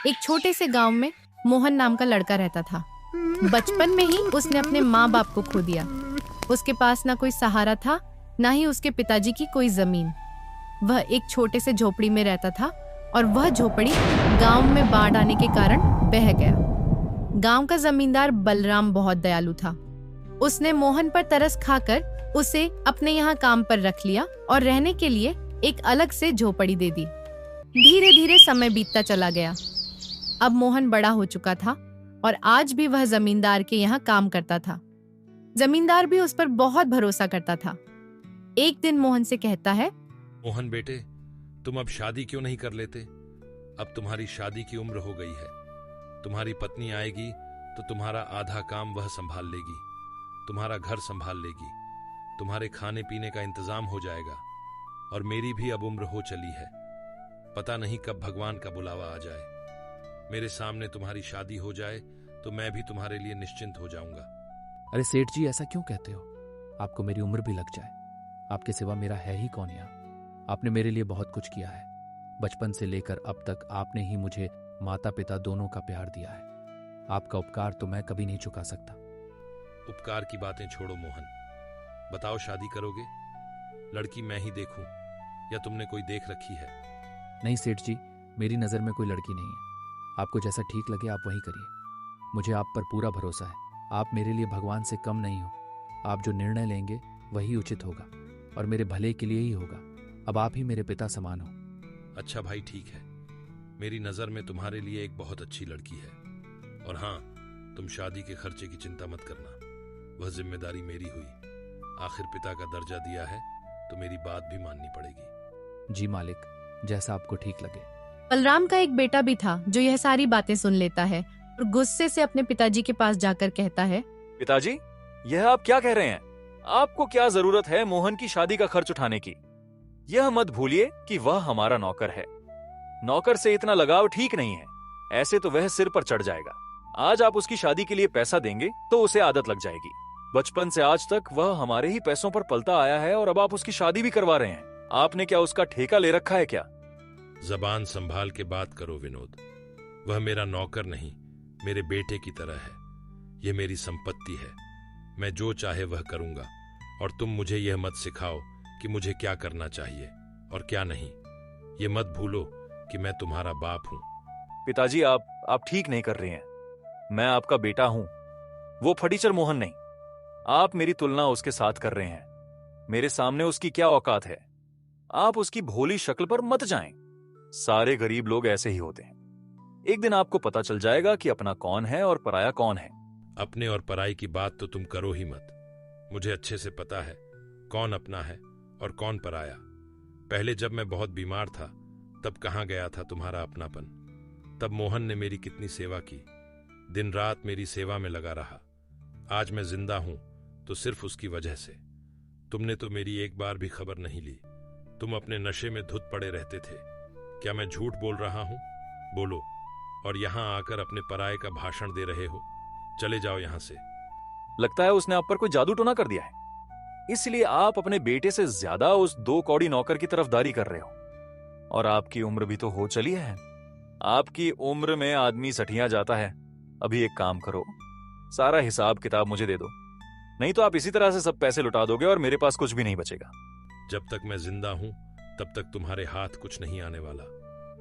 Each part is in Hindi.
एक छोटे से गांव में मोहन नाम का लड़का रहता था। बचपन में ही उसने अपने माँ बाप को खो दिया। उसके पास ना कोई सहारा था, ना ही उसके पिताजी की कोई जमीन। वह एक छोटे से झोपड़ी में रहता था और वह झोपड़ी गांव में बाढ़ आने के कारण बह गया। गांव का जमींदार बलराम बहुत दयालु था। उसने मोहन पर तरस खाकर उसे अपने यहाँ काम पर रख लिया और रहने के लिए एक अलग से झोपड़ी दे दी। धीरे धीरे समय बीतता चला गया। अब मोहन बड़ा हो चुका था और आज भी वह जमींदार के यहाँ काम करता था। जमींदार भी उस पर बहुत भरोसा करता था। एक दिन मोहन से कहता है, मोहन बेटे, तुम अब शादी क्यों नहीं कर लेते? अब तुम्हारी शादी की उम्र हो गई है। तुम्हारी पत्नी आएगी तो तुम्हारा आधा काम वह संभाल लेगी, तुम्हारा घर संभाल लेगी, तुम्हारे खाने पीने का इंतजाम हो जाएगा। और मेरी भी अब उम्र हो चली है। पता नहीं कब भगवान का बुलावा आ जाए, मेरे सामने तुम्हारी शादी हो जाए तो मैं भी तुम्हारे लिए निश्चिंत हो जाऊंगा। अरे सेठ जी, ऐसा क्यों कहते हो? आपको मेरी उम्र भी लग जाए, आपके सिवा मेरा है ही कौन यहाँ? आपने मेरे लिए बहुत कुछ किया है। बचपन से लेकर अब तक आपने ही मुझे माता पिता दोनों का प्यार दिया है। आपका उपकार तो मैं कभी नहीं चुका सकता। उपकार की बातें छोड़ो मोहन, बताओ शादी करोगे? लड़की मैं ही देखूं या तुमने कोई देख रखी है? नहीं सेठ जी, मेरी नज़र में कोई लड़की नहीं है। आपको जैसा ठीक लगे आप वही करिए। मुझे आप पर पूरा भरोसा है। आप मेरे लिए भगवान से कम नहीं हो। आप जो निर्णय लेंगे वही उचित होगा और मेरे भले के लिए ही होगा। अब आप ही मेरे पिता समान हो। अच्छा भाई, ठीक है। मेरी नजर में तुम्हारे लिए एक बहुत अच्छी लड़की है। और हाँ, तुम शादी के खर्चे की चिंता मत करना, वह जिम्मेदारी मेरी हुई। आखिर पिता का दर्जा दिया है तो मेरी बात भी माननी पड़ेगी। जी मालिक, जैसा आपको ठीक लगे। बलराम का एक बेटा भी था जो यह सारी बातें सुन लेता है और गुस्से से अपने पिताजी के पास जाकर कहता है, पिताजी, यह आप क्या कह रहे हैं? आपको क्या जरूरत है मोहन की शादी का खर्च उठाने की? यह मत भूलिए कि वह हमारा नौकर है। नौकर से इतना लगाव ठीक नहीं है, ऐसे तो वह सिर पर चढ़ जाएगा। आज आप उसकी शादी के लिए पैसा देंगे तो उसे आदत लग जाएगी। बचपन से आज तक वह हमारे ही पैसों पर पलता आया है और अब आप उसकी शादी भी करवा रहे हैं। आपने क्या उसका ठेका ले रखा है क्या? जबान संभाल के बात करो विनोद। वह मेरा नौकर नहीं, मेरे बेटे की तरह है। यह मेरी संपत्ति है। मैं जो चाहे वह करूंगा और तुम मुझे यह मत सिखाओ कि मुझे क्या करना चाहिए और क्या नहीं। ये मत भूलो कि मैं तुम्हारा बाप हूं। पिताजी, आप ठीक नहीं कर रहे हैं। मैं आपका बेटा हूं, वो फटीचर मोहन नहीं। आप मेरी तुलना उसके साथ कर रहे हैं। मेरे सामने उसकी क्या औकात है? आप उसकी भोली शक्ल पर मत जाएं। सारे गरीब लोग ऐसे ही होते हैं। एक दिन आपको पता चल जाएगा कि अपना कौन है और पराया कौन है। अपने और पराई की बात तो तुम करो ही मत। मुझे अच्छे से पता है कौन अपना है और कौन पराया। पहले जब मैं बहुत बीमार था तब कहाँ गया था तुम्हारा अपनापन? तब मोहन ने मेरी कितनी सेवा की, दिन रात मेरी सेवा में लगा रहा। आज मैं जिंदा हूं तो सिर्फ उसकी वजह से। तुमने तो मेरी एक बार भी खबर नहीं ली। तुम अपने नशे में धुत पड़े रहते थे। क्या मैं झूठ बोल रहा हूं? बोलो। और यहां आकर अपने पराये का भाषण दे रहे हो। चले जाओ यहां से। लगता है उसने आप पर कोई जादू टोना कर दिया है, इसलिए आप अपने बेटे से ज्यादा उस 2 कौड़ी नौकर की तरफदारी कर रहे हो। और आपकी उम्र भी तो हो चली है। आपकी उम्र में आदमी सठिया जाता है। अभी एक काम करो, सारा हिसाब किताब मुझे दे दो, नहीं तो आप इसी तरह से सब पैसे लुटा दोगे और मेरे पास कुछ भी नहीं बचेगा। जब तक मैं जिंदा हूं तब तक तुम्हारे हाथ कुछ नहीं आने वाला।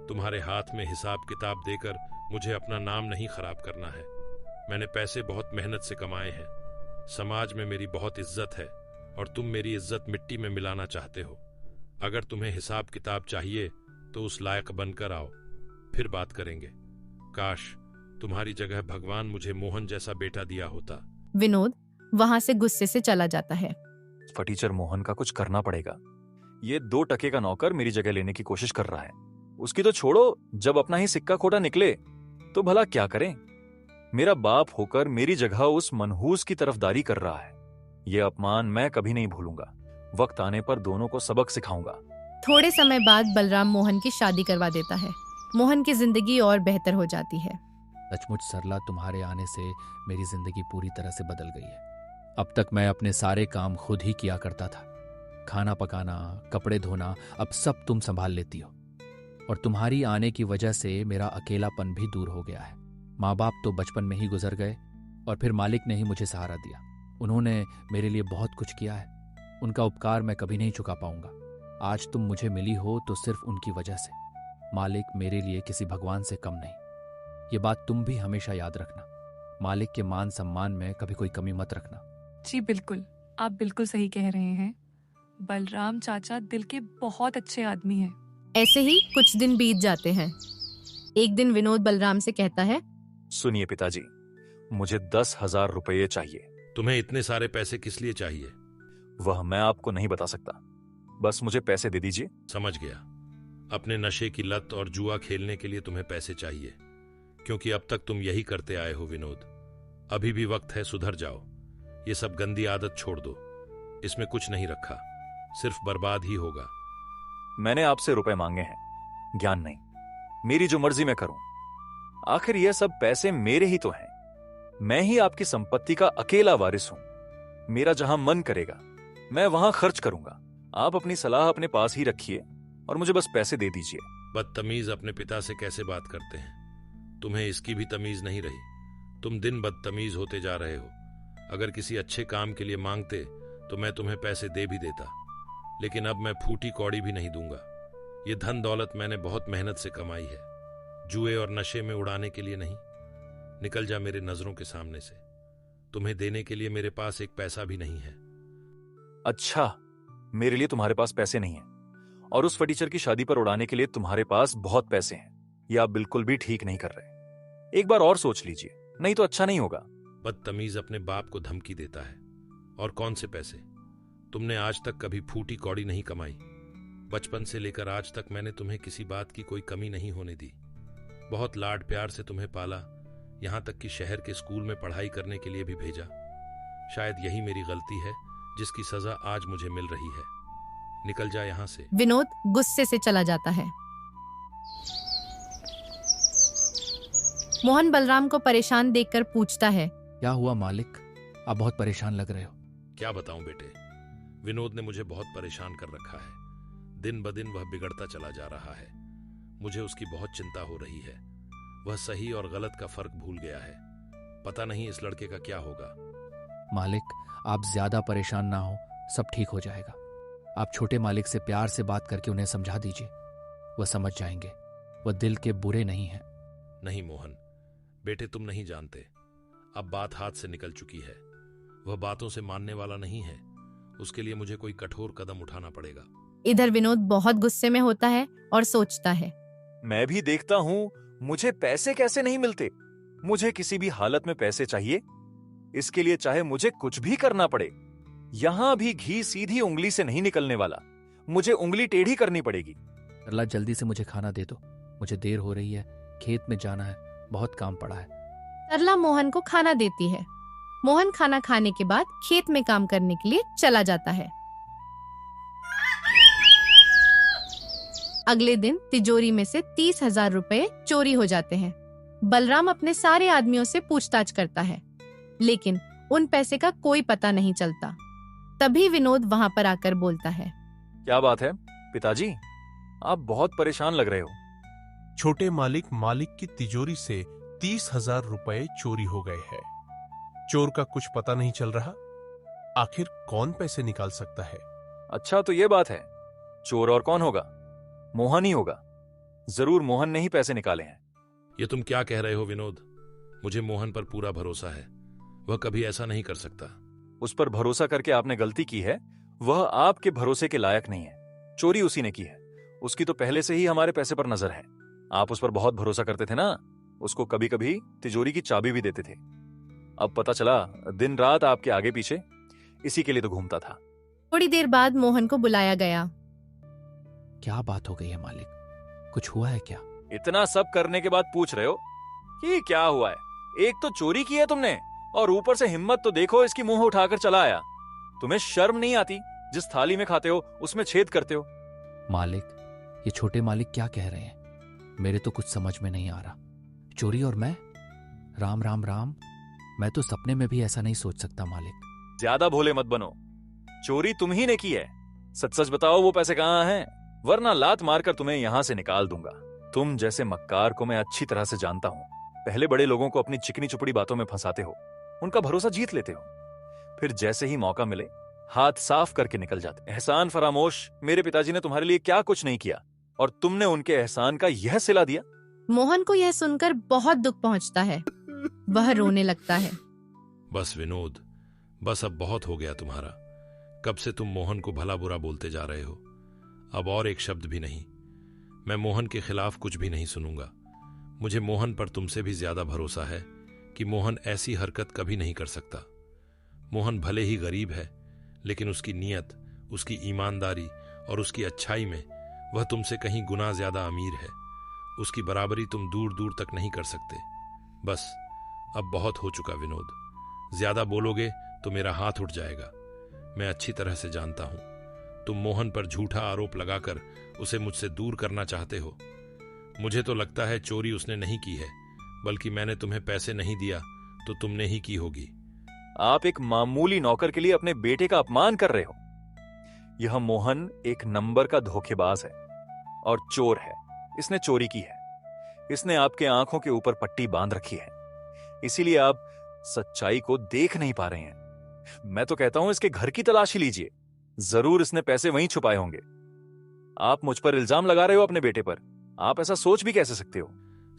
तुम्हारे हाथ में हिसाब किताब देकर मुझे अपना नाम नहीं खराब करना है। मैंने पैसे बहुत मेहनत से कमाए हैं। समाज में मेरी बहुत इज्जत है और तुम मेरी इज्जत मिट्टी में मिलाना चाहते हो। अगर तुम्हें हिसाब किताब चाहिए तो उस लायक बनकर आओ, फिर बात करेंगे। काश तुम्हारी जगह भगवान मुझे मोहन जैसा बेटा दिया होता। विनोद वहां से गुस्से से चला जाता है। फटीचर मोहन का कुछ करना पड़ेगा। ये 2 टके का नौकर मेरी जगह लेने की कोशिश कर रहा है। उसकी तो छोड़ो, जब अपना ही सिक्का खोटा निकले तो भला क्या करें? मेरा बाप होकर मेरी जगह उस मनहूस की तरफदारी कर रहा है। यह अपमान मैं कभी नहीं भूलूंगा। वक्त आने पर दोनों को सबक सिखाऊंगा। थोड़े समय बाद बलराम मोहन की शादी करवा देता है। मोहन की जिंदगी और बेहतर हो जाती है। सचमुच सरला, तुम्हारे आने से मेरी जिंदगी पूरी तरह से बदल गई है। अब तक मैं अपने सारे काम खुद ही किया करता था। खाना पकाना, कपड़े धोना, अब सब तुम संभाल लेती हो। और तुम्हारी आने की वजह से मेरा अकेलापन भी दूर हो गया है। माँ बाप तो बचपन में ही गुजर गए और फिर मालिक ने ही मुझे सहारा दिया। उन्होंने मेरे लिए बहुत कुछ किया है, उनका उपकार मैं कभी नहीं चुका पाऊंगा। आज तुम मुझे मिली हो तो सिर्फ उनकी वजह से। मालिक मेरे लिए किसी भगवान से कम नहीं, ये बात तुम भी हमेशा याद रखना। मालिक के मान सम्मान में कभी कोई कमी मत रखना। जी बिल्कुल, आप बिल्कुल सही कह रहे हैं। बलराम चाचा दिल के बहुत अच्छे आदमी हैं। ऐसे ही कुछ दिन बीत जाते हैं। एक दिन विनोद बलराम से कहता है, सुनिए पिताजी, मुझे 10,000 रुपये चाहिए। तुम्हें इतने सारे पैसे किस लिए चाहिए? वह मैं आपको नहीं बता सकता, बस मुझे पैसे दे दीजिए। समझ गया। अपने नशे की लत और जुआ खेलने के लिए तुम्हें पैसे चाहिए, क्योंकि अब तक तुम यही करते आए हो विनोद। अभी भी वक्त है, सुधर जाओ। ये सब गंदी आदत छोड़ दो, इसमें कुछ नहीं रखा, सिर्फ बर्बाद ही होगा। मैंने आपसे रुपए मांगे हैं, ज्ञान नहीं। मेरी जो मर्जी मैं करूं। आखिर यह सब पैसे मेरे ही तो हैं। मैं ही आपकी संपत्ति का अकेला वारिस हूं। मेरा जहां मन करेगा मैं वहां खर्च करूंगा। आप अपनी सलाह अपने पास ही रखिए और मुझे बस पैसे दे दीजिए। बदतमीज अपने पिता से कैसे बात करते हैं? तुम्हें इसकी भी तमीज नहीं रही। तुम दिन बदतमीज होते जा रहे हो। अगर किसी अच्छे काम के लिए मांगते तो मैं तुम्हें पैसे दे भी देता, लेकिन अब मैं फूटी कौड़ी भी नहीं दूंगा। ये धन दौलत मैंने बहुत मेहनत से कमाई है, जुए और नशे में उड़ाने के लिए नहीं। निकल जा मेरे नजरों के सामने से। तुम्हें देने के लिए मेरे पास एक पैसा भी नहीं है। अच्छा, मेरे लिए तुम्हारे पास पैसे नहीं हैं और उस फटीचर की शादी पर उड़ाने के लिए तुम्हारे पास बहुत पैसे हैं। ये आप बिल्कुल भी ठीक नहीं कर रहे। एक बार और सोच लीजिए, नहीं तो अच्छा नहीं होगा। बदतमीज अपने बाप को धमकी देता है। और कौन से पैसे? तुमने आज तक कभी फूटी कौड़ी नहीं कमाई। बचपन से लेकर आज तक मैंने तुम्हें किसी बात की कोई कमी नहीं होने दी। बहुत लाड प्यार से तुम्हें पाला, यहां तक कि शहर के स्कूल में पढ़ाई करने के लिए भी भेजा। शायद यही मेरी गलती है जिसकी सजा आज मुझे मिल रही है। निकल जा यहां से। विनोद गुस्से से चला जाता है। मोहन बलराम को परेशान देखकर पूछता है, क्या हुआ मालिक, आप बहुत परेशान लग रहे हो। क्या बताऊं बेटे, विनोद ने मुझे बहुत परेशान कर रखा है। दिन ब दिन वह बिगड़ता चला जा रहा है। मुझे उसकी बहुत चिंता हो रही है। वह सही और गलत का फर्क भूल गया है। पता नहीं इस लड़के का क्या होगा। मालिक, आप ज्यादा परेशान ना हो, सब ठीक हो जाएगा। आप छोटे मालिक से प्यार से बात करके उन्हें समझा दीजिए, वह समझ जाएंगे। वह दिल के बुरे नहीं हैं। नहीं मोहन बेटे, तुम नहीं जानते। अब बात हाथ से निकल चुकी है। वह बातों से मानने वाला नहीं है। उसके लिए मुझे कोई कठोर कदम उठाना पड़ेगा। इधर विनोद बहुत गुस्से में होता है और सोचता है, मैं भी देखता हूं मुझे पैसे कैसे नहीं मिलते। मुझे किसी भी हालत में पैसे चाहिए, इसके लिए चाहे मुझे कुछ भी करना पड़े। यहां भी घी सीधी उंगली से नहीं निकलने वाला, मुझे उंगली टेढ़ी करनी पड़ेगी। अल्लाह, जल्दी से मुझे खाना दे दो, मुझे देर हो रही है, खेत में जाना है, बहुत काम पड़ा है। सरला मोहन को खाना देती है। मोहन खाना खाने के बाद खेत में काम करने के लिए चला जाता है। अगले दिन तिजोरी में से 30,000 रुपए चोरी हो जाते हैं। बलराम अपने सारे आदमियों से पूछताछ करता है, लेकिन उन पैसे का कोई पता नहीं चलता। तभी विनोद वहां पर आकर बोलता है, क्या बात है पिताजी, आप बहुत परेशान लग रहे हो। छोटे मालिक की तिजोरी से 30,000 रुपए चोरी हो गए हैं। चोर का कुछ पता नहीं चल रहा। आखिर कौन पैसे निकाल सकता है? अच्छा, तो ये बात है। चोर और कौन होगा? मोहन ही होगा। जरूर मोहन ने ही पैसे निकाले हैं। ये तुम क्या कह रहे हो विनोद? मुझे मोहन पर पूरा भरोसा है। वह कभी ऐसा नहीं कर सकता। उस पर भरोसा करके आपने गलती की है। वह आपके भरोसे के लायक नहीं है। चोरी उसी ने की है। उसकी तो पहले से ही हमारे पैसे पर नजर है। आप उस पर बहुत भरोसा करते थे ना। उसको कभी कभी तिजोरी की चाबी भी देते थे। अब पता चला दिन रात आपके आगे पीछे इसी के लिए तो घूमता था। थोड़ी देर बाद मोहन को बुलाया गया। क्या बात हो गई है मालिक, कुछ हुआ है क्या? इतना सब करने के बाद पूछ रहे हो कि क्या हुआ है? एक तो चोरी की है तुमने और ऊपर से हिम्मत तो देखो, इसकी मुंह उठाकर चला आया। तुम्हें शर्म नहीं आती? जिस थाली में खाते हो उसमें छेद करते हो। मालिक, ये छोटे मालिक क्या कह रहे हैं? मेरे तो कुछ समझ में नहीं आ रहा। चोरी और मैं? राम राम राम, मैं तो सपने में भी ऐसा नहीं सोच सकता मालिक। ज्यादा भोले मत बनो। चोरी तुम ही ने की है। सच सच बताओ वो पैसे कहाँ हैं, वरना लात मारकर तुम्हें यहां से निकाल दूंगा। तुम जैसे मक्कार को मैं अच्छी तरह से जानता हूं। पहले बड़े लोगों को अपनी चिकनी चुपड़ी बातों में फंसाते हो, उनका भरोसा जीत लेते हो, फिर जैसे ही मौका मिले हाथ साफ करके निकल जाते। एहसान फरामोश, मेरे पिताजी ने तुम्हारे लिए क्या कुछ नहीं किया और तुमने उनके एहसान का यह सिला दिया। मोहन को यह सुनकर बहुत दुख पहुंचता है। वह रोने लगता है। बस विनोद, बस अब बहुत हो गया तुम्हारा। कब से तुम मोहन को भला बुरा बोलते जा रहे हो। अब और एक शब्द भी नहीं। मैं मोहन के खिलाफ कुछ भी नहीं सुनूंगा। मुझे मोहन पर तुमसे भी ज्यादा भरोसा है कि मोहन ऐसी हरकत कभी नहीं कर सकता। मोहन भले ही गरीब है, लेकिन उसकी नीयत, उसकी ईमानदारी और उसकी अच्छाई में वह तुमसे कहीं गुना ज्यादा अमीर है। उसकी बराबरी तुम दूर दूर तक नहीं कर सकते। बस अब बहुत हो चुका विनोद। ज्यादा बोलोगे तो मेरा हाथ उठ जाएगा। मैं अच्छी तरह से जानता हूं तुम मोहन पर झूठा आरोप लगाकर उसे मुझसे दूर करना चाहते हो। मुझे तो लगता है चोरी उसने नहीं की है, बल्कि मैंने तुम्हें पैसे नहीं दिया तो तुमने ही की होगी। आप एक मामूली नौकर के लिए अपने बेटे का अपमान कर रहे हो। यह मोहन एक नंबर का धोखेबाज है और चोर है। इसने चोरी की है। इसने आपके आंखों के ऊपर पट्टी बांध रखी है, इसीलिए आप सच्चाई को देख नहीं पा रहे हैं। मैं तो कहता हूं इसके घर की तलाशी लीजिए। जरूर इसने पैसे वहीं छुपाए होंगे। आप मुझ पर इल्जाम लगा रहे हो अपने बेटे पर। आप ऐसा सोच भी कैसे सकते हो?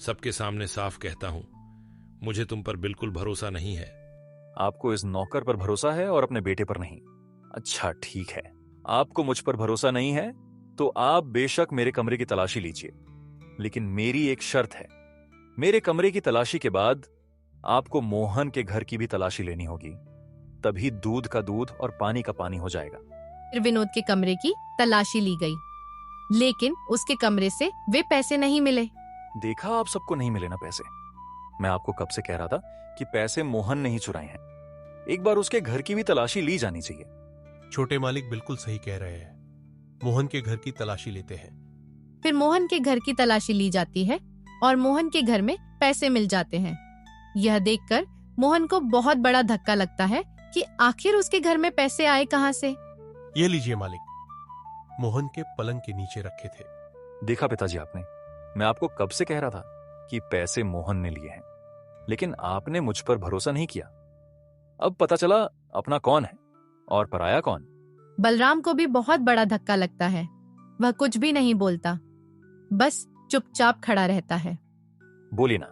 सबके सामने साफ कहता हूं, मुझे तुम पर बिल्कुल भरोसा नहीं है। आपको इस नौकर पर भरोसा है और अपने बेटे पर नहीं। अच्छा ठीक है, आपको मुझ पर भरोसा नहीं है तो आप बेशक मेरे कमरे की तलाशी लीजिए, लेकिन मेरी एक शर्त है। मेरे कमरे की तलाशी के बाद आपको मोहन के घर की भी तलाशी लेनी होगी, तभी दूध का दूध और पानी का पानी हो जाएगा। फिर विनोद के कमरे की तलाशी ली गई, लेकिन उसके कमरे से वे पैसे नहीं मिले। देखा, आप सबको नहीं मिले ना पैसे। मैं आपको कब से कह रहा था कि पैसे मोहन ने ही चुराए हैं। एक बार उसके घर की भी तलाशी ली जानी चाहिए। छोटे मालिक बिल्कुल सही कह रहे हैं। मोहन के घर की तलाशी लेते हैं। फिर मोहन के घर की तलाशी ली जाती है और मोहन के घर में पैसे मिल जाते हैं। यह देखकर मोहन को बहुत बड़ा धक्का लगता है कि आखिर उसके घर में पैसे आए कहां से। ये लीजिए मालिक, मोहन के पलंग के नीचे रखे थे। देखा पिताजी आपने, मैं आपको कब से कह रहा था कि पैसे मोहन ने लिए हैं, लेकिन आपने मुझ पर भरोसा नहीं किया। अब पता चला अपना कौन है और पराया कौन। बलराम को भी बहुत बड़ा धक्का लगता है। वह कुछ भी नहीं बोलता, बस चुपचाप खड़ा रहता है। बोली ना,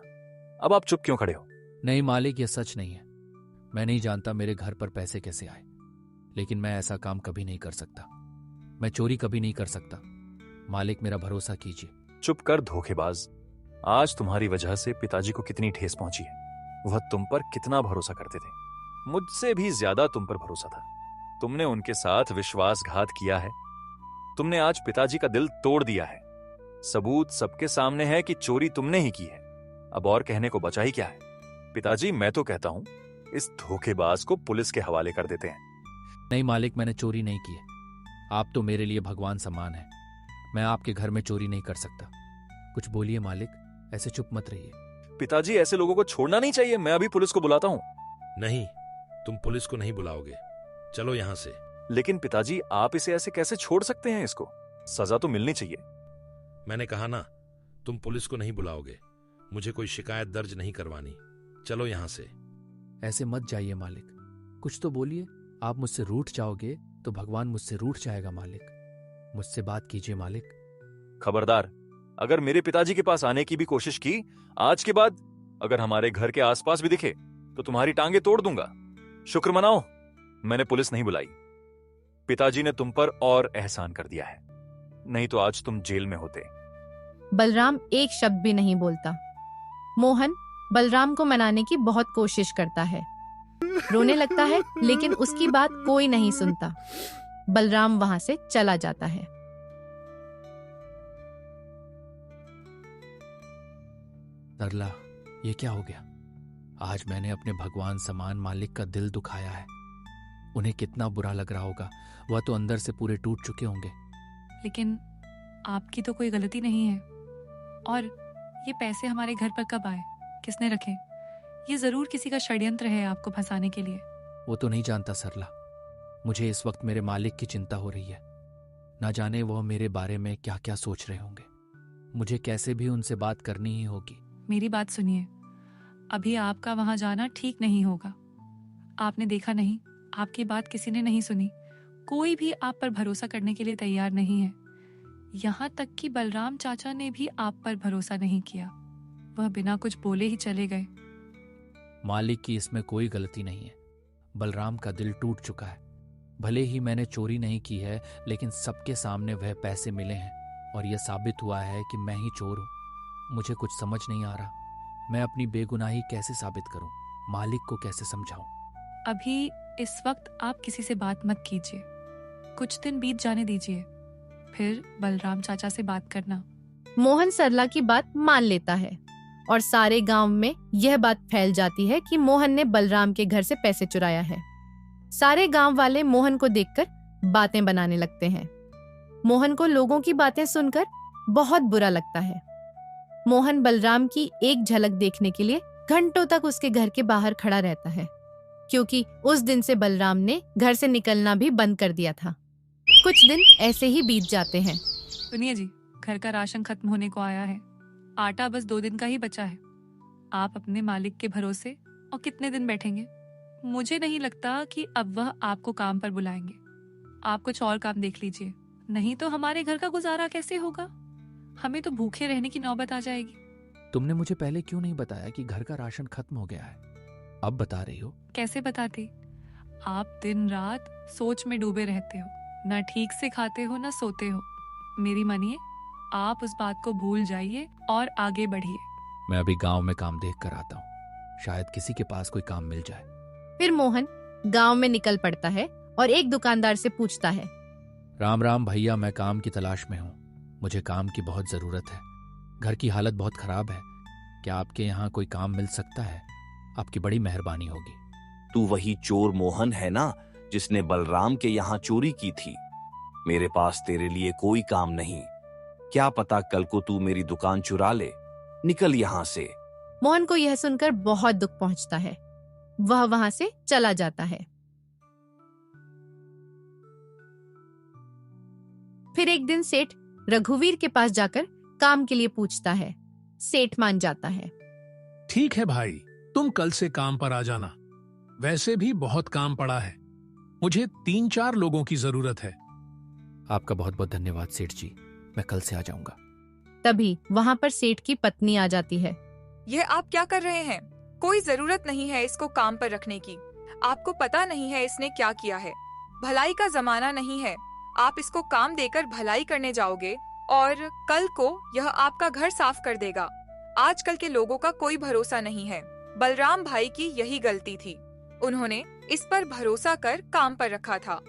अब आप चुप क्यों खड़े हो? नहीं मालिक, यह सच नहीं है। मैं नहीं जानता मेरे घर पर पैसे कैसे आए, लेकिन मैं ऐसा काम कभी नहीं कर सकता। मैं चोरी कभी नहीं कर सकता। मालिक, मेरा भरोसा कीजिए। चुप कर धोखेबाज। आज तुम्हारी वजह से पिताजी को कितनी ठेस पहुंची है। वह तुम पर कितना भरोसा करते थे। मुझसे भी ज्यादा तुम पर भरोसा था। तुमने उनके साथ विश्वासघात किया है। तुमने आज पिताजी का दिल तोड़ दिया है। सबूत सबके सामने है कि चोरी तुमने ही की है। अब और कहने को बचा ही क्या है? पिताजी, मैं तो कहता हूं इस धोखेबाज को पुलिस के हवाले कर देते हैं। नहीं मालिक, मैंने चोरी नहीं की है। आप तो मेरे लिए भगवान समान हैं। मैं आपके घर में चोरी नहीं कर सकता। कुछ बोलिए मालिक, ऐसे चुप मत रहिए। पिताजी, ऐसे लोगों को छोड़ना नहीं चाहिए। मैं अभी पुलिस को बुलाता हूं। नहीं, तुम पुलिस को नहीं बुलाओगे। चलो यहां से। लेकिन पिताजी, आप इसे ऐसे कैसे छोड़ सकते हैं? इसको सजा तो मिलनी चाहिए। मैंने कहा ना, तुम पुलिस को नहीं बुलाओगे। मुझे कोई शिकायत दर्ज नहीं करवानी। चलो यहां से। ऐसे मत जाइए मालिक, कुछ तो बोलिए। आप मुझसे रूठ जाओगे तो भगवान मुझसे रूठ जाएगा। मालिक, मुझसे बात कीजिए मालिक। खबरदार, अगर मेरे पिताजी के पास आने की भी कोशिश की आज के बाद, अगर हमारे घर के आसपास भी दिखे तो तुम्हारी टांगे तोड़ दूंगा। शुक्र मनाओ मैंने पुलिस नहीं बुलाई। पिताजी ने तुम पर और एहसान कर दिया है, नहीं तो आज तुम जेल में होते। बलराम एक शब्द भी नहीं बोलता। मोहन बलराम को मनाने की बहुत कोशिश करता है, रोने लगता है, लेकिन उसकी बात कोई नहीं सुनता। बलराम वहां से चला जाता है। सरला, ये क्या हो गया? आज मैंने अपने भगवान समान मालिक का दिल दुखाया है। उन्हें कितना बुरा लग रहा होगा। वह तो अंदर से पूरे टूट चुके होंगे। लेकिन आपकी तो कोई गलती नहीं है। और ये पैसे हमारे घर पर कब आए? किसने रखे? ये जरूर किसी का षड्यंत्र है आपको फंसाने के लिए। वो तो नहीं जानता सरला। मुझे इस वक्त मेरे मालिक की चिंता हो रही है। ना जाने वह मेरे बारे में क्या क्या सोच रहे होंगे। मुझे कैसे भी उनसे बात करनी ही होगी। मेरी बात सुनिए, अभी आपका वहां जाना ठीक नहीं होगा। आपने देखा नहीं, आपकी बात किसी ने नहीं सुनी। कोई भी आप पर भरोसा करने के लिए तैयार नहीं है। यहाँ तक कि बलराम चाचा ने भी आप पर भरोसा नहीं किया। वह बिना कुछ बोले ही चले गए। मालिक की इसमें कोई गलती नहीं है। बलराम का दिल टूट चुका है। भले ही मैंने चोरी नहीं की है, लेकिन सबके सामने वह पैसे मिले हैं और यह साबित हुआ है कि मैं ही चोर हूं। मुझे कुछ समझ नहीं आ रहा। मैं अपनी बेगुनाही कैसे साबित करूं? मालिक को कैसे समझाऊं? अभी इस वक्त आप किसी से बात मत कीजिए। कुछ दिन बीत जाने दीजिए, फिर बलराम चाचा से बात करना। मोहन सरला की बात मान लेता है और सारे गांव में यह बात फैल जाती है कि मोहन ने बलराम के घर से पैसे चुराया है। सारे गांव वाले मोहन को देखकर बातें बनाने लगते हैं। मोहन को लोगों की बातें सुनकर बहुत बुरा लगता है। मोहन बलराम की एक झलक देखने के लिए घंटों तक उसके घर के बाहर खड़ा रहता है, क्योंकि उस दिन से बलराम ने घर से निकलना भी बंद कर दिया था। कुछ दिन ऐसे ही बीत जाते हैं। सुनिए जी, घर का राशन खत्म होने को आया है। आटा बस 2 दिन का ही बचा है। आप अपने मालिक के भरोसे और कितने दिन बैठेंगे? मुझे नहीं लगता कि अब वह आपको काम पर बुलाएंगे। आप कुछ और काम देख लीजिए, नहीं तो हमारे घर का गुजारा कैसे होगा? हमें तो भूखे रहने की नौबत आ जाएगी। तुमने मुझे पहले क्यों नहीं बताया कि घर का राशन खत्म हो गया है? अब बता रही हो। कैसे बताती? आप दिन रात सोच में डूबे रहते हो, ना ठीक से खाते हो ना सोते हो। मेरी मानिए, आप उस बात को भूल जाइए और आगे बढ़िए। मैं अभी गांव में काम देख कर आता हूँ, शायद किसी के पास कोई काम मिल जाए। फिर मोहन गांव में निकल पड़ता है और एक दुकानदार से पूछता है, राम राम भैया, मैं काम की तलाश में हूँ। मुझे काम की बहुत जरूरत है। घर की हालत बहुत खराब है। क्या आपके यहाँ कोई काम मिल सकता है? आपकी बड़ी मेहरबानी होगी। तू वही चोर मोहन है ना, जिसने बलराम के यहाँ चोरी की थी? मेरे पास तेरे लिए कोई काम नहीं। क्या पता कल को तू मेरी दुकान चुरा ले। निकल यहाँ से। मोहन को यह सुनकर बहुत दुख पहुंचता है। वह वहां से चला जाता है। फिर एक दिन सेठ रघुवीर के पास जाकर काम के लिए पूछता है। सेठ मान जाता है। ठीक है भाई, तुम कल से काम पर आ जाना। वैसे भी बहुत काम पड़ा है। मुझे 3-4 लोगों की जरूरत है। आपका बहुत बहुत धन्यवाद सेठ जी, मैं कल से आ जाऊंगा। तभी वहां पर सेठ की पत्नी आ जाती है। यह आप क्या कर रहे हैं? कोई जरूरत नहीं है इसको काम पर रखने की। आपको पता नहीं है इसने क्या किया है। भलाई का जमाना नहीं है। आप इसको काम देकर भलाई करने जाओगे और कल को यह आपका घर साफ कर देगा। आजकल के लोगों का कोई भरोसा नहीं है। बलराम भाई की यही गलती थी। उन्होंने इस पर भरोसा कर काम पर रखा था।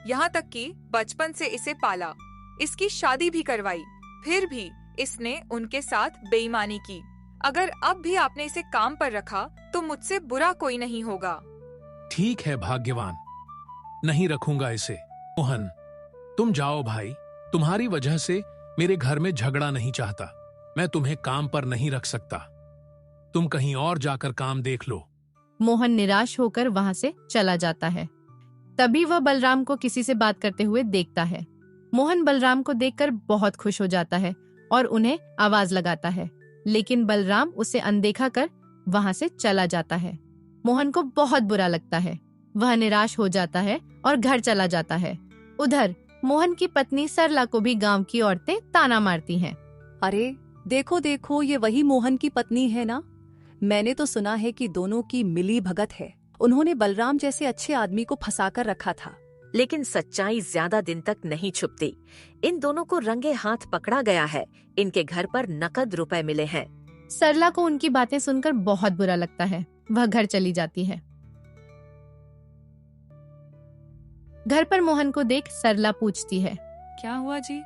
यहाँ तक कि बचपन से इसे पाला, इसकी शादी भी करवाई, फिर भी इसने उनके साथ बेईमानी की। अगर अब भी आपने इसे काम पर रखा तो मुझसे बुरा कोई नहीं होगा। ठीक है भाग्यवान, नहीं रखूंगा इसे। मोहन, तुम जाओ भाई। तुम्हारी वजह से मेरे घर में झगड़ा नहीं चाहता। मैं तुम्हें काम पर नहीं रख सकता। तुम कहीं और जाकर काम देख लो। मोहन निराश होकर वहां से चला जाता है। तभी वह बलराम को किसी से बात करते हुए देखता है। मोहन बलराम को देखकर बहुत खुश हो जाता है और उन्हें आवाज लगाता है, लेकिन बलराम उसे अनदेखा कर वहां से चला जाता है। मोहन को बहुत बुरा लगता है। वह निराश हो जाता है और घर चला जाता है। उधर मोहन की पत्नी सरला को भी गांव की औरतें ताना मारती हैं। अरे देखो देखो, ये वही मोहन की पत्नी है ना? मैंने तो सुना है कि दोनों की मिली भगत है। उन्होंने बलराम जैसे अच्छे आदमी को फंसाकर रखा था। लेकिन सच्चाई ज्यादा दिन तक नहीं छुपती। इन दोनों को रंगे हाथ पकड़ा गया है। इनके घर पर नकद रुपए मिले हैं। सरला को उनकी बातें सुनकर बहुत बुरा लगता है। वह घर चली जाती है। घर पर मोहन को देख सरला पूछती है, क्या हुआ जी?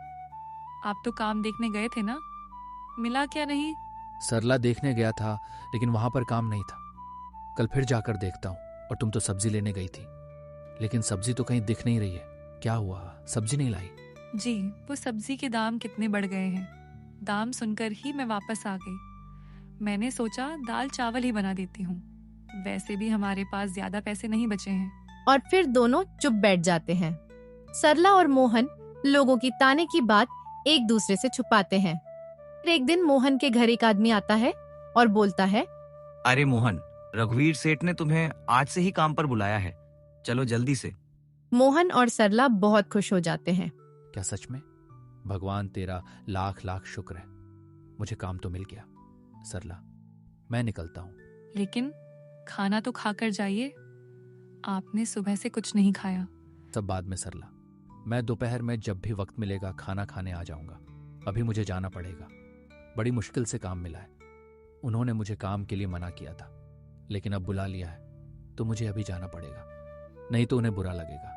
आप तो काम देखने गए थे ना, मिला क्या नहीं? सरला देखने गया था, लेकिन वहां पर काम नहीं था। कल फिर जाकर देखता हूँ। और तुम तो सब्जी लेने गई थी, लेकिन सब्जी तो कहीं दिख नहीं रही है। क्या हुआ, सब्जी नहीं लाई? जी, वो सब्जी के दाम कितने बढ़ गए हैं। दाम सुनकर ही मैं वापस आ गई। मैंने सोचा दाल चावल ही बना देती हूँ। वैसे भी हमारे पास ज्यादा पैसे नहीं बचे हैं। और फिर दोनों चुप बैठ जाते हैं। सरला और मोहन लोगों की ताने की बात एक दूसरे से छुपाते हैं। एक दिन मोहन के घर एक आदमी आता है और बोलता है, अरे मोहन, रघुवीर सेठ ने तुम्हें आज से ही काम पर बुलाया है, चलो जल्दी से। मोहन और सरला बहुत खुश हो जाते हैं। क्या सच में? भगवान तेरा लाख लाख शुक्र है, मुझे काम तो मिल गया। सरला, मैं निकलता हूँ। लेकिन खाना तो खाकर जाइए, आपने सुबह से कुछ नहीं खाया। सब बाद में सरला, मैं दोपहर में जब भी वक्त मिलेगा खाना खाने आ जाऊंगा। अभी मुझे जाना पड़ेगा, बड़ी मुश्किल से काम मिला है। उन्होंने मुझे काम के लिए मना किया था, लेकिन अब बुला लिया है तो मुझे अभी जाना पड़ेगा, नहीं तो उन्हें बुरा लगेगा।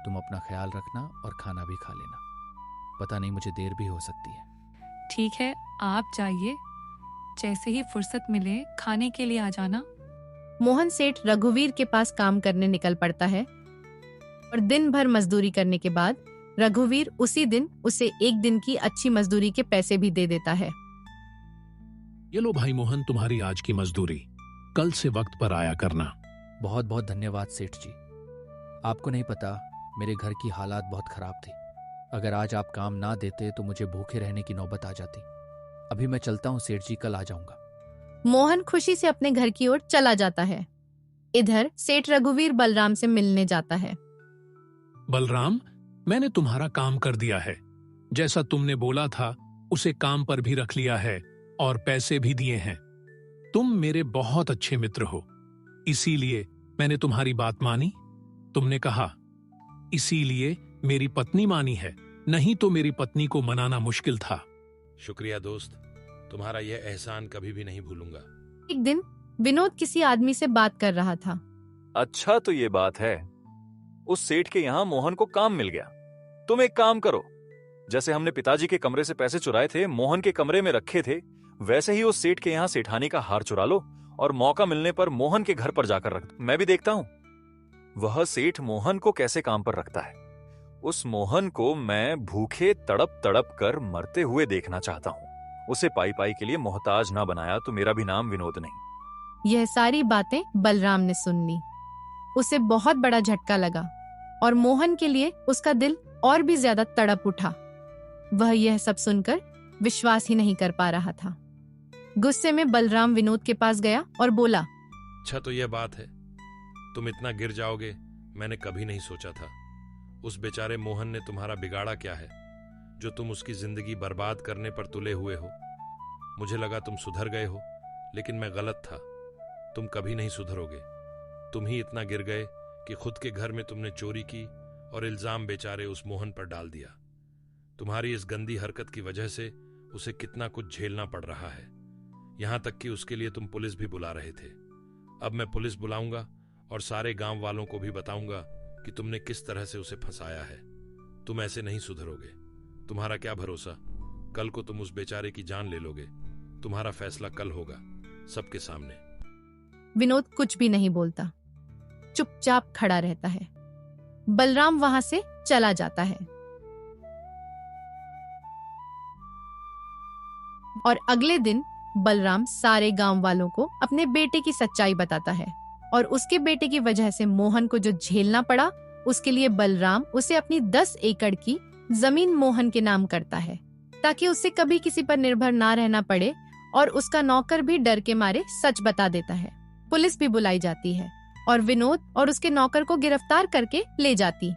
तुम अपना ख्याल रखना और खाना भी खा लेना, पता नहीं मुझे देर भी हो सकती है। ठीक है, आप जाइए, जैसे ही फुर्सत मिले खाने के लिए आ जाना। मोहन सेठ रघुवीर के पास काम करने निकल पड़ता है और दिन भर मजदूरी करने के बाद रघुवीर उसी दिन उसे एक दिन की अच्छी मजदूरी के पैसे भी दे देता है। ये लो भाई मोहन, तुम्हारी आज की मजदूरी, कल से वक्त पर आया करना। बहुत बहुत धन्यवाद सेठ जी। आपको नहीं पता, मेरे घर की हालात बहुत खराब थी। अगर आज आप काम ना देते तो मुझे भूखे रहने की नौबत आ जाती। अभी मैं चलता हूँ सेठ जी, कल आ जाऊंगा। मोहन खुशी से अपने घर की ओर चला जाता है। इधर सेठ रघुवीर बलराम से मिलने जाता है। बलराम, मैंने तुम्हारा काम कर दिया है, जैसा तुमने बोला था उसे काम पर भी रख लिया है और पैसे भी दिए हैं। तुम मेरे बहुत अच्छे मित्र हो, इसीलिए मैंने तुम्हारी बात मानी। तुमने कहा, इसीलिए मेरी पत्नी मानी है, नहीं तो मेरी पत्नी को मनाना मुश्किल था। शुक्रिया दोस्त, तुम्हारा यह एहसान कभी भी नहीं भूलूंगा। एक दिन विनोद किसी आदमी से बात कर रहा था। अच्छा तो ये बात है, उस सेठ के यहाँ मोहन को काम मिल गया। तुम एक काम करो, जैसे हमने पिताजी के कमरे से पैसे चुराए थे, मोहन के कमरे में रखे थे, वैसे ही उस सेठ के यहाँ सेठानी का हार चुरा लो और मौका मिलने पर मोहन के घर पर जाकर रख दो। मैं भी देखता हूँ वह सेठ मोहन को कैसे काम पर रखता है। उस मोहन को मैं भूखे तड़प तड़प कर मरते हुए देखना चाहता हूँ। उसे पाई पाई के लिए मोहताज ना बनाया तो मेरा भी नाम विनोद नहीं। यह सारी बातें बलराम ने सुन ली। उसे बहुत बड़ा झटका लगा और मोहन के लिए उसका दिल और भी ज्यादा तड़प उठा। वह यह सब सुनकर विश्वास ही नहीं कर पा रहा था। गुस्से में बलराम विनोद के पास गया और बोला, अच्छा तो यह बात है, तुम इतना गिर जाओगे मैंने कभी नहीं सोचा था। उस बेचारे मोहन ने तुम्हारा बिगाड़ा क्या है जो तुम उसकी जिंदगी बर्बाद करने पर तुले हुए हो। मुझे लगा तुम सुधर गए हो, लेकिन मैं गलत था। तुम कभी नहीं सुधरोगे। तुम ही इतना गिर गए कि खुद के घर में तुमने चोरी की और इल्जाम बेचारे उस मोहन पर डाल दिया। तुम्हारी इस गंदी हरकत की वजह से उसे कितना कुछ झेलना पड़ रहा है, यहां तक कि उसके लिए तुम पुलिस भी बुला रहे थे। अब मैं पुलिस बुलाऊंगा और सारे गांव वालों को भी बताऊंगा कि तुमने किस तरह से उसे फंसाया है। तुम ऐसे नहीं सुधरोगे। तुम्हारा क्या भरोसा, कल को तुम उस बेचारे की जान ले लोगे। तुम्हारा फैसला कल होगा सबके सामने। विनोद कुछ भी नहीं बोलता, चुपचाप खड़ा रहता है। बलराम वहां से चला जाता है और अगले दिन बलराम सारे गांव वालों को अपने बेटे की सच्चाई बताता है और उसके बेटे की वजह से मोहन को जो झेलना पड़ा, उसके लिए बलराम उसे अपनी 10 एकड़ की जमीन मोहन के नाम करता है ताकि उसे कभी किसी पर निर्भर ना रहना पड़े। और उसका नौकर भी डर के मारे सच बता देता है। पुलिस भी बुलाई जाती है और विनोद और उसके नौकर को गिरफ्तार करके ले जाती।